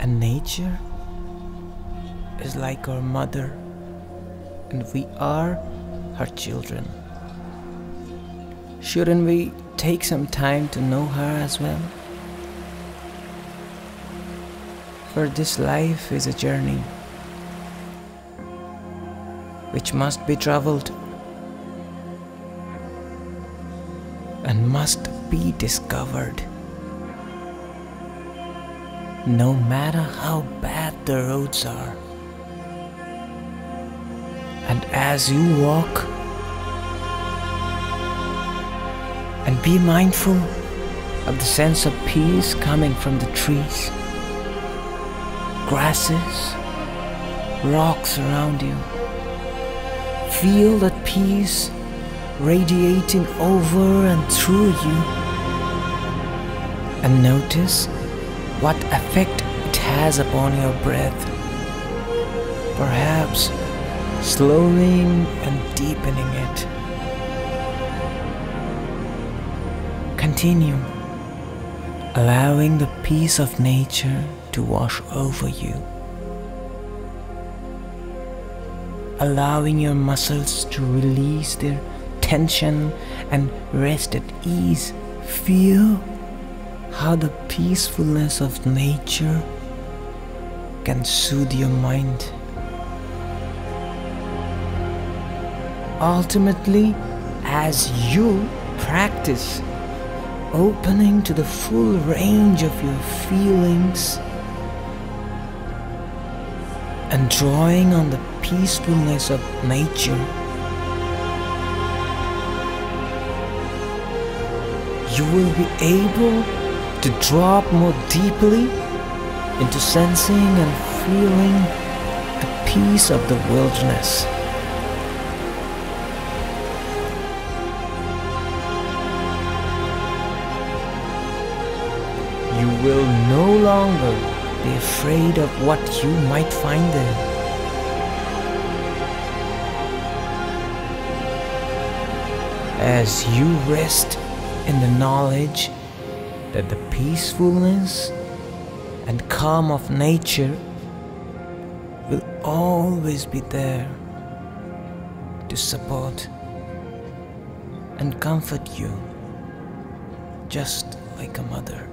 And nature is like our mother, and we are her children. Shouldn't we take some time to know her as well? For this life is a journey which must be traveled and must be discovered. No matter how bad the roads are. And as you walk, and be mindful of the sense of peace coming from the trees, grasses, rocks around you. Feel that peace radiating over and through you, and notice what effect it has upon your breath, perhaps slowing and deepening it. Continue, allowing the peace of nature to wash over you, allowing your muscles to release their tension and rest at ease. Feel how the peacefulness of nature can soothe your mind. Ultimately, as you practice opening to the full range of your feelings and drawing on the peacefulness of nature, you will be able to drop more deeply into sensing and feeling the peace of the wilderness. You will no longer be afraid of what you might find there. As you rest in the knowledge that the peacefulness and calm of nature will always be there to support and comfort you, just like a mother.